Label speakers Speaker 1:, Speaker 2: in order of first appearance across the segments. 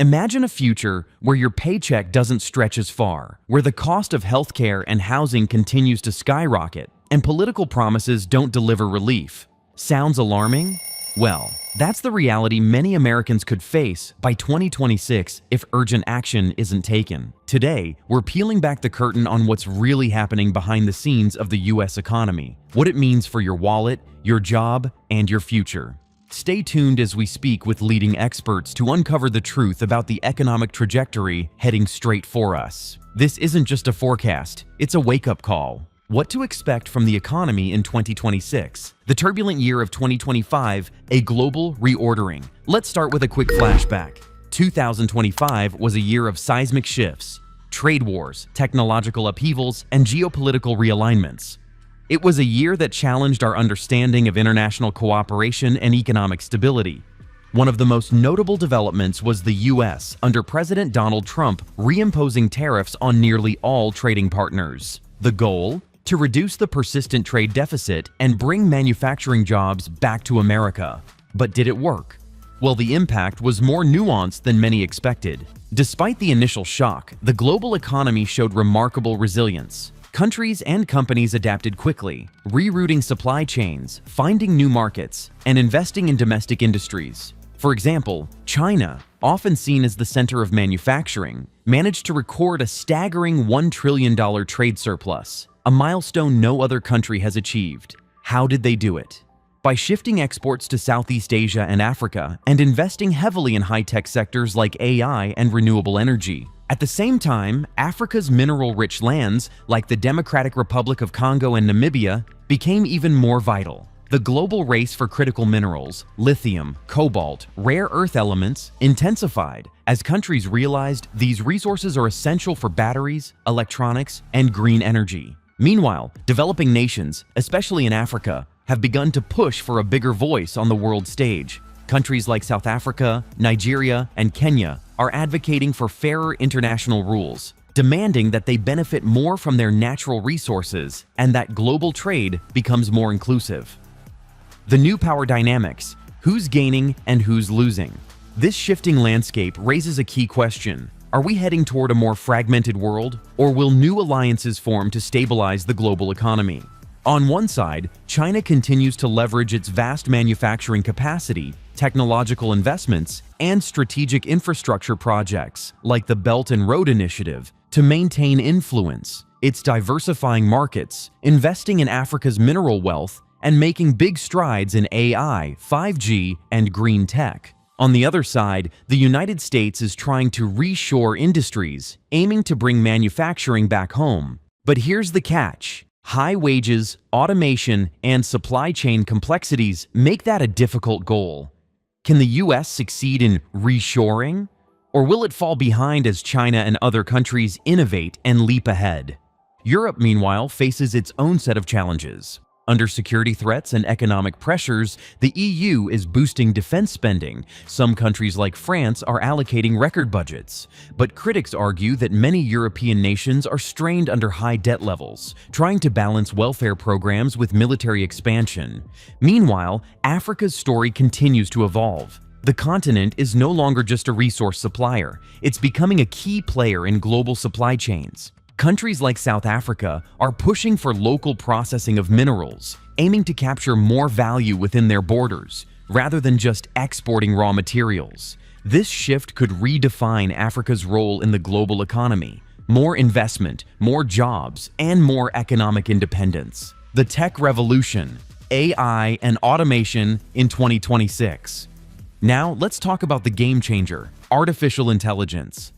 Speaker 1: Imagine a future where your paycheck doesn't stretch as far, where the cost of healthcare and housing continues to skyrocket, and political promises don't deliver relief. Sounds alarming? Well, that's the reality many Americans could face by 2026 if urgent action isn't taken. Today, we're peeling back the curtain on what's really happening behind the scenes of the US economy, what it means for your wallet, your job, and your future. Stay tuned as we speak with leading experts to uncover the truth about the economic trajectory heading straight for us. This isn't just a forecast, it's a wake-up call. What to expect from the economy in 2026, the turbulent year of 2025, a global reordering. Let's start with a quick flashback. 2025 was a year of seismic shifts, trade wars, technological upheavals, and geopolitical realignments. It was a year that challenged our understanding of international cooperation and economic stability. One of the most notable developments was the US under President Donald Trump reimposing tariffs on nearly all trading partners. The goal? To reduce the persistent trade deficit and bring manufacturing jobs back to America. But did it work? Well, the impact was more nuanced than many expected. Despite the initial shock, the global economy showed remarkable resilience. Countries and companies adapted quickly, rerouting supply chains, finding new markets, and investing in domestic industries. For example, China, often seen as the center of manufacturing, managed to record a staggering $1 trillion trade surplus, a milestone no other country has achieved. How did they do it? By shifting exports to Southeast Asia and Africa and investing heavily in high-tech sectors like AI and renewable energy. At the same time, Africa's mineral-rich lands, like the Democratic Republic of Congo and Namibia, became even more vital. The global race for critical minerals, lithium, cobalt, rare earth elements, intensified as countries realized these resources are essential for batteries, electronics, and green energy. Meanwhile, developing nations, especially in Africa, have begun to push for a bigger voice on the world stage. Countries like South Africa, Nigeria, and Kenya are advocating for fairer international rules, demanding that they benefit more from their natural resources and that global trade becomes more inclusive. The new power dynamics: who's gaining and who's losing? This shifting landscape raises a key question. Are we heading toward a more fragmented world, or will new alliances form to stabilize the global economy? On one side, China continues to leverage its vast manufacturing capacity, technological investments, and strategic infrastructure projects, like the Belt and Road Initiative, to maintain influence. It's diversifying markets, investing in Africa's mineral wealth, and making big strides in AI, 5G, and green tech. On the other side, the United States is trying to reshore industries, aiming to bring manufacturing back home. But here's the catch. High wages, automation, and supply chain complexities make that a difficult goal. Can the US succeed in reshoring? Or will it fall behind as China and other countries innovate and leap ahead? Europe, meanwhile, faces its own set of challenges. Under security threats and economic pressures, the EU is boosting defense spending. Some countries like France are allocating record budgets. But critics argue that many European nations are strained under high debt levels, trying to balance welfare programs with military expansion. Meanwhile, Africa's story continues to evolve. The continent is no longer just a resource supplier. It's becoming a key player in global supply chains. Countries like South Africa are pushing for local processing of minerals, aiming to capture more value within their borders, rather than just exporting raw materials. This shift could redefine Africa's role in the global economy. More investment, more jobs, and more economic independence. The tech revolution, AI and automation in 2026. Now, let's talk about the game changer, artificial intelligence.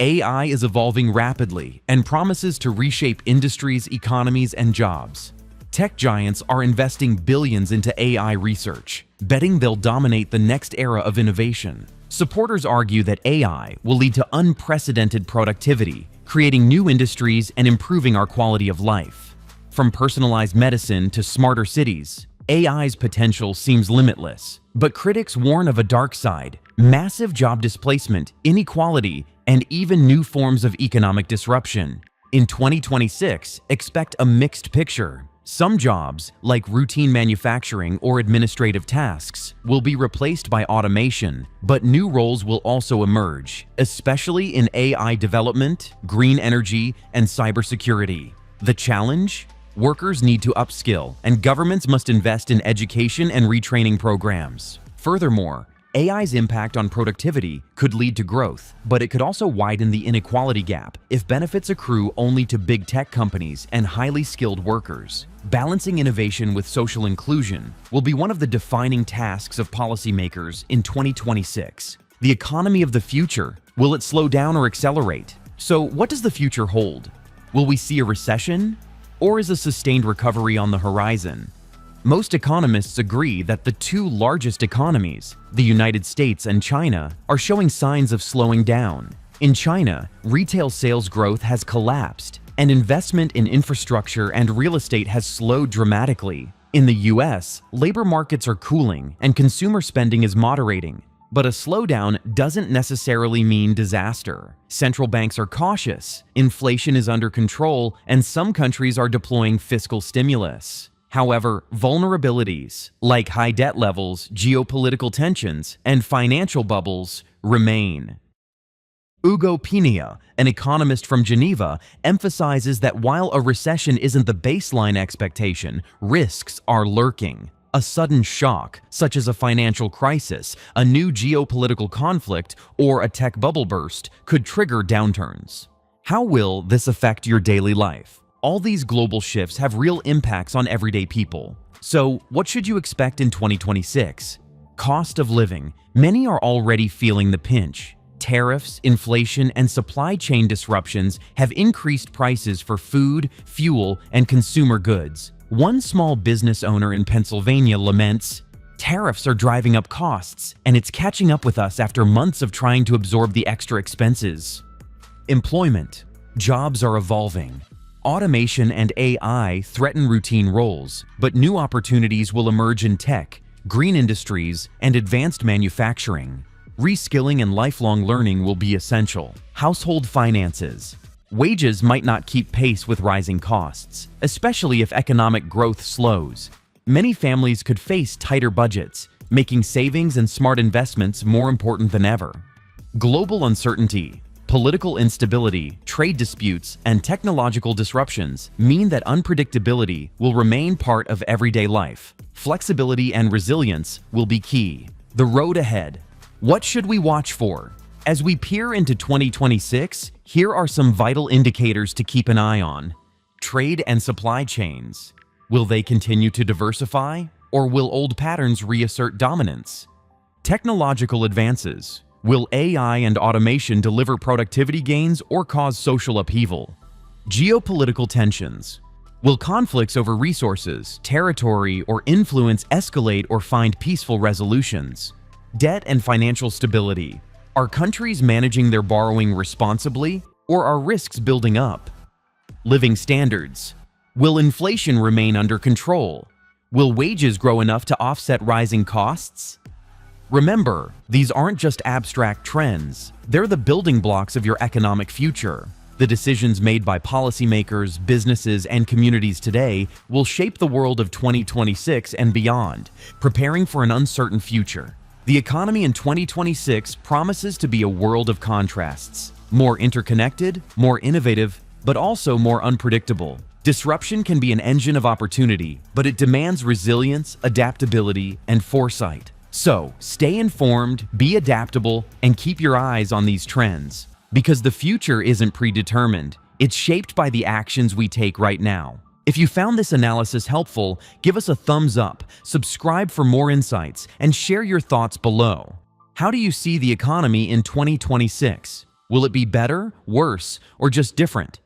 Speaker 1: AI is evolving rapidly and promises to reshape industries, economies, and jobs. Tech giants are investing billions into AI research, betting they'll dominate the next era of innovation. Supporters argue that AI will lead to unprecedented productivity, creating new industries and improving our quality of life. From personalized medicine to smarter cities, AI's potential seems limitless. But critics warn of a dark side: massive job displacement, inequality, and even new forms of economic disruption. In 2026, expect a mixed picture. Some jobs, like routine manufacturing or administrative tasks, will be replaced by automation, but new roles will also emerge, especially in AI development, green energy, and cybersecurity. The challenge? Workers need to upskill, and governments must invest in education and retraining programs. Furthermore, AI's impact on productivity could lead to growth, but it could also widen the inequality gap if benefits accrue only to big tech companies and highly skilled workers. Balancing innovation with social inclusion will be one of the defining tasks of policymakers in 2026. The economy of the future, will it slow down or accelerate? So, what does the future hold? Will we see a recession? Or is a sustained recovery on the horizon? Most economists agree that the two largest economies, the United States and China, are showing signs of slowing down. In China, retail sales growth has collapsed, and investment in infrastructure and real estate has slowed dramatically. In the US, labor markets are cooling and consumer spending is moderating. But a slowdown doesn't necessarily mean disaster. Central banks are cautious, inflation is under control, and some countries are deploying fiscal stimulus. However, vulnerabilities like high debt levels, geopolitical tensions, and financial bubbles remain. Hugo Piña, an economist from Geneva, emphasizes that while a recession isn't the baseline expectation, risks are lurking. A sudden shock, such as a financial crisis, a new geopolitical conflict, or a tech bubble burst, could trigger downturns. How will this affect your daily life? All these global shifts have real impacts on everyday people. So, what should you expect in 2026? Cost of living. Many are already feeling the pinch. Tariffs, inflation, and supply chain disruptions have increased prices for food, fuel, and consumer goods. One small business owner in Pennsylvania laments, "Tariffs are driving up costs, and it's catching up with us after months of trying to absorb the extra expenses." Employment. Jobs are evolving. Automation and AI threaten routine roles, but new opportunities will emerge in tech, green industries, and advanced manufacturing. Reskilling and lifelong learning will be essential. Household finances. Wages might not keep pace with rising costs, especially if economic growth slows. Many families could face tighter budgets, making savings and smart investments more important than ever. Global uncertainty. Political instability, trade disputes, and technological disruptions mean that unpredictability will remain part of everyday life. Flexibility and resilience will be key. The road ahead. What should we watch for? As we peer into 2026, here are some vital indicators to keep an eye on. Trade and supply chains. Will they continue to diversify, or will old patterns reassert dominance? Technological advances. Will AI and automation deliver productivity gains or cause social upheaval? Geopolitical tensions. Will conflicts over resources, territory, or influence escalate or find peaceful resolutions? Debt and financial stability. Are countries managing their borrowing responsibly, or are risks building up? Living standards. Will inflation remain under control? Will wages grow enough to offset rising costs? Remember, these aren't just abstract trends. They're the building blocks of your economic future. The decisions made by policymakers, businesses, and communities today will shape the world of 2026 and beyond, preparing for an uncertain future. The economy in 2026 promises to be a world of contrasts. More interconnected, more innovative, but also more unpredictable. Disruption can be an engine of opportunity, but it demands resilience, adaptability, and foresight. So, stay informed, be adaptable, and keep your eyes on these trends. Because the future isn't predetermined, it's shaped by the actions we take right now. If you found this analysis helpful, give us a thumbs up, subscribe for more insights, and share your thoughts below. How do you see the economy in 2026? Will it be better, worse, or just different?